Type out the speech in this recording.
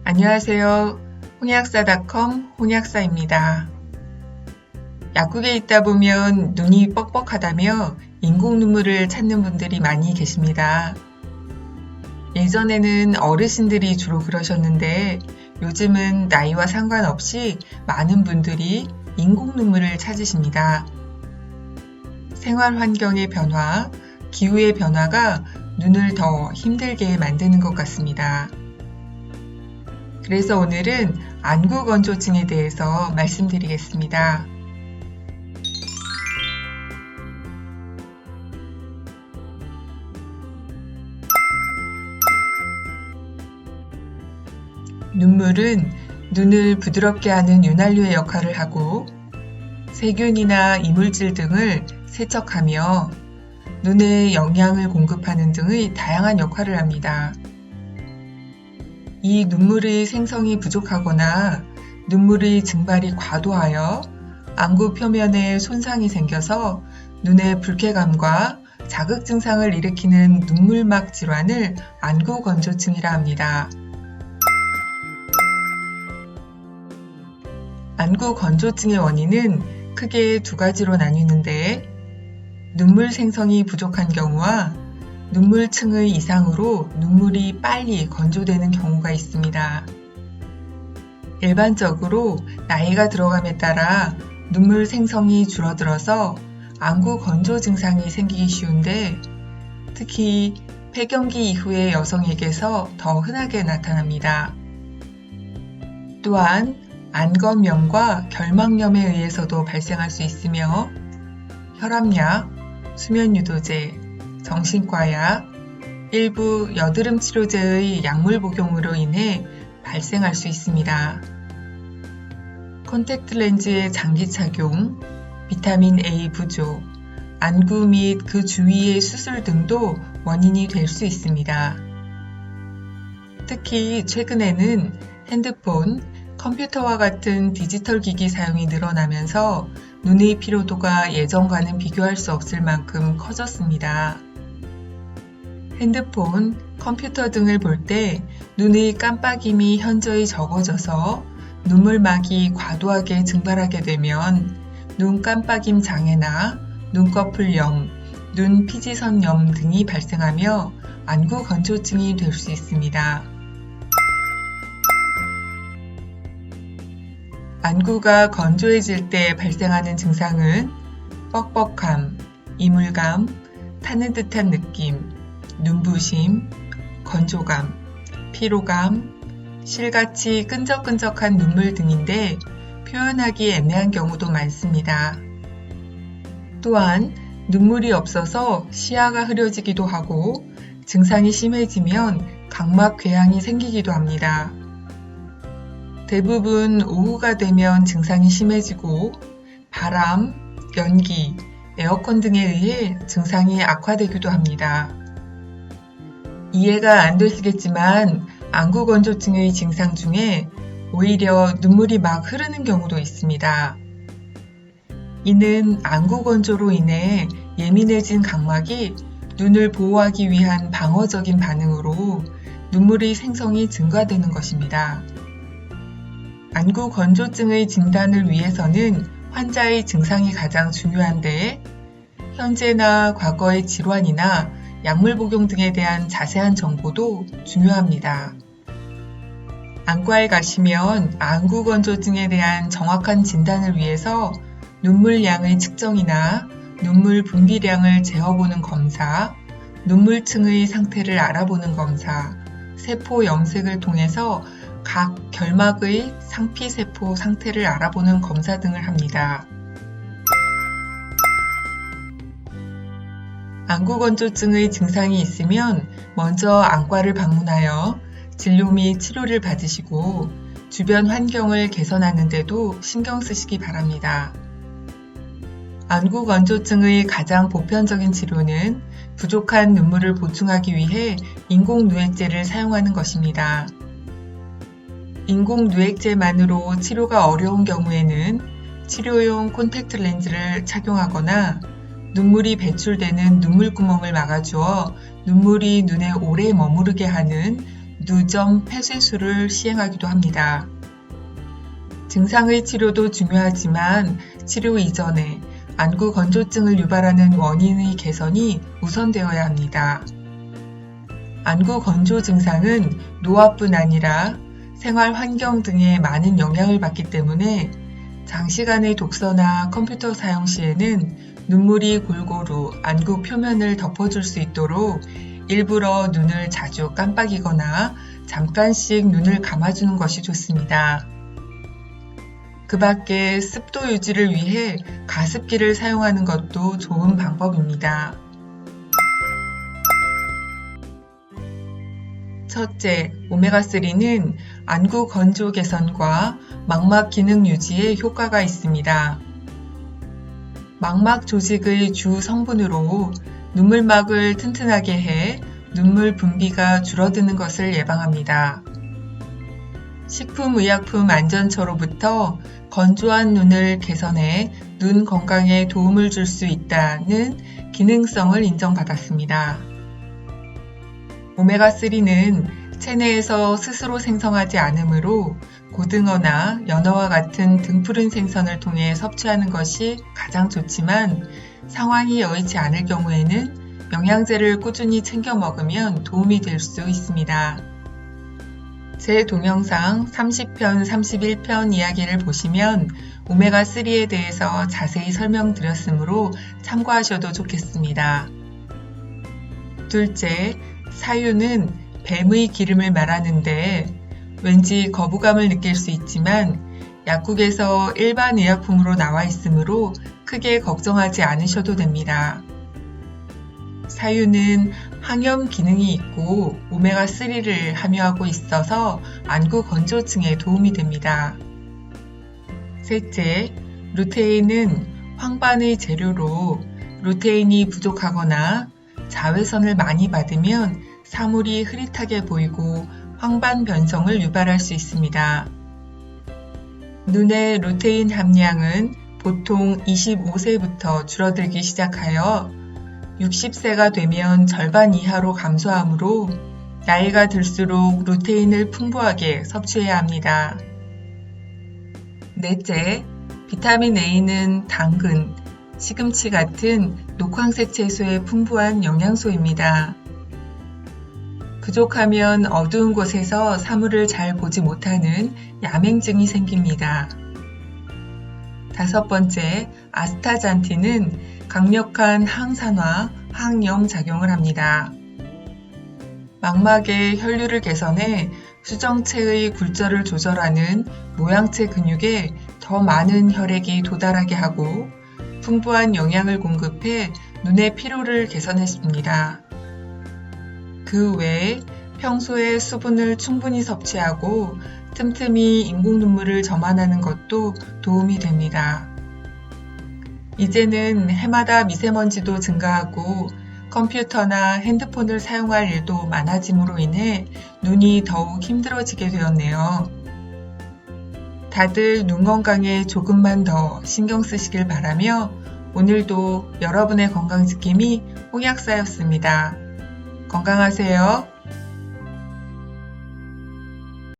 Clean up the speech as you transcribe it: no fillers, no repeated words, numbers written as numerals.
안녕하세요. 홍약사닷컴 홍약사입니다. 약국에 있다 보면 눈이 뻑뻑하다며 인공 눈물을 찾는 분들이 많이 계십니다. 예전에는 어르신들이 주로 그러셨는데 요즘은 나이와 상관없이 많은 분들이 인공 눈물을 찾으십니다. 생활 환경의 변화, 기후의 변화가 눈을 더 힘들게 만드는 것 같습니다. 그래서 오늘은 안구건조증에 대해서 말씀드리겠습니다. 눈물은 눈을 부드럽게 하는 윤활유의 역할을 하고 세균이나 이물질 등을 세척하며 눈에 영양을 공급하는 등의 다양한 역할을 합니다. 이 눈물의 생성이 부족하거나 눈물의 증발이 과도하여 안구 표면에 손상이 생겨서 눈의 불쾌감과 자극 증상을 일으키는 눈물막 질환을 안구건조증이라 합니다. 안구건조증의 원인은 크게 두 가지로 나뉘는데 눈물 생성이 부족한 경우와 눈물층의 이상으로 눈물이 빨리 건조되는 경우가 있습니다. 일반적으로 나이가 들어감에 따라 눈물 생성이 줄어들어서 안구 건조 증상이 생기기 쉬운데 특히 폐경기 이후의 여성에게서 더 흔하게 나타납니다. 또한 안검염과 결막염에 의해서도 발생할 수 있으며 혈압약, 수면유도제, 정신과약, 일부 여드름 치료제의 약물 복용으로 인해 발생할 수 있습니다. 콘택트 렌즈의 장기 착용, 비타민 A 부족, 안구 및 그 주위의 수술 등도 원인이 될 수 있습니다. 특히 최근에는 핸드폰, 컴퓨터와 같은 디지털 기기 사용이 늘어나면서 눈의 피로도가 예전과는 비교할 수 없을 만큼 커졌습니다. 핸드폰, 컴퓨터 등을 볼 때 눈의 깜빡임이 현저히 적어져서 눈물막이 과도하게 증발하게 되면 눈 깜빡임 장애나 눈꺼풀염, 눈 피지선염 등이 발생하며 안구 건조증이 될 수 있습니다. 안구가 건조해질 때 발생하는 증상은 뻑뻑함, 이물감, 타는 듯한 느낌, 눈부심, 건조감, 피로감, 실같이 끈적끈적한 눈물 등인데 표현하기 애매한 경우도 많습니다. 또한 눈물이 없어서 시야가 흐려지기도 하고 증상이 심해지면 각막 궤양이 생기기도 합니다. 대부분 오후가 되면 증상이 심해지고 바람, 연기, 에어컨 등에 의해 증상이 악화되기도 합니다. 이해가 안 되시겠지만 안구건조증의 증상 중에 오히려 눈물이 막 흐르는 경우도 있습니다. 이는 안구건조로 인해 예민해진 각막이 눈을 보호하기 위한 방어적인 반응으로 눈물의 생성이 증가되는 것입니다. 안구건조증의 진단을 위해서는 환자의 증상이 가장 중요한데 현재나 과거의 질환이나 약물 복용 등에 대한 자세한 정보도 중요합니다. 안과에 가시면 안구건조증에 대한 정확한 진단을 위해서 눈물량의 측정이나 눈물 분비량을 재어보는 검사, 눈물층의 상태를 알아보는 검사, 세포 염색을 통해서 각 결막의 상피세포 상태를 알아보는 검사 등을 합니다. 안구건조증의 증상이 있으면 먼저 안과를 방문하여 진료 및 치료를 받으시고 주변 환경을 개선하는 데도 신경 쓰시기 바랍니다. 안구건조증의 가장 보편적인 치료는 부족한 눈물을 보충하기 위해 인공누액제를 사용하는 것입니다. 인공누액제만으로 치료가 어려운 경우에는 치료용 콘택트 렌즈를 착용하거나 눈물이 배출되는 눈물구멍을 막아주어 눈물이 눈에 오래 머무르게 하는 누점 폐쇄술을 시행하기도 합니다. 증상의 치료도 중요하지만 치료 이전에 안구 건조증을 유발하는 원인의 개선이 우선되어야 합니다. 안구 건조 증상은 노화뿐 아니라 생활 환경 등에 많은 영향을 받기 때문에 장시간의 독서나 컴퓨터 사용 시에는 눈물이 골고루 안구 표면을 덮어줄 수 있도록 일부러 눈을 자주 깜빡이거나 잠깐씩 눈을 감아주는 것이 좋습니다. 그 밖에 습도 유지를 위해 가습기를 사용하는 것도 좋은 방법입니다. 첫째, 오메가3는 안구 건조 개선과 망막 기능 유지에 효과가 있습니다. 망막 조직의 주 성분으로 눈물막을 튼튼하게 해 눈물 분비가 줄어드는 것을 예방합니다. 식품의약품안전처로부터 건조한 눈을 개선해 눈 건강에 도움을 줄 수 있다는 기능성을 인정받았습니다. 오메가3는 체내에서 스스로 생성하지 않으므로 고등어나 연어와 같은 등푸른 생선을 통해 섭취하는 것이 가장 좋지만 상황이 여의치 않을 경우에는 영양제를 꾸준히 챙겨 먹으면 도움이 될 수 있습니다. 제 동영상 30편, 31편 이야기를 보시면 오메가3에 대해서 자세히 설명드렸으므로 참고하셔도 좋겠습니다. 둘째, 사유는 뱀의 기름을 말하는데 왠지 거부감을 느낄 수 있지만 약국에서 일반 의약품으로 나와 있으므로 크게 걱정하지 않으셔도 됩니다. 사유는 항염 기능이 있고 오메가3를 함유하고 있어서 안구 건조증에 도움이 됩니다. 셋째, 루테인은 황반의 재료로 루테인이 부족하거나 자외선을 많이 받으면 사물이 흐릿하게 보이고 황반 변성을 유발할 수 있습니다. 눈의 루테인 함량은 보통 25세부터 줄어들기 시작하여 60세가 되면 절반 이하로 감소하므로 나이가 들수록 루테인을 풍부하게 섭취해야 합니다. 넷째, 비타민 A는 당근, 시금치 같은 녹황색 채소에 풍부한 영양소입니다. 부족하면 어두운 곳에서 사물을 잘 보지 못하는 야맹증이 생깁니다. 다섯 번째, 아스타잔틴은 강력한 항산화, 항염 작용을 합니다. 망막의 혈류를 개선해 수정체의 굴절을 조절하는 모양체 근육에 더 많은 혈액이 도달하게 하고 풍부한 영양을 공급해 눈의 피로를 개선해줍니다. 그 외에 평소에 수분을 충분히 섭취하고 틈틈이 인공 눈물을 점안하는 것도 도움이 됩니다. 이제는 해마다 미세먼지도 증가하고 컴퓨터나 핸드폰을 사용할 일도 많아짐으로 인해 눈이 더욱 힘들어지게 되었네요. 다들 눈 건강에 조금만 더 신경 쓰시길 바라며 오늘도 여러분의 건강 지킴이 홍약사였습니다. 건강하세요.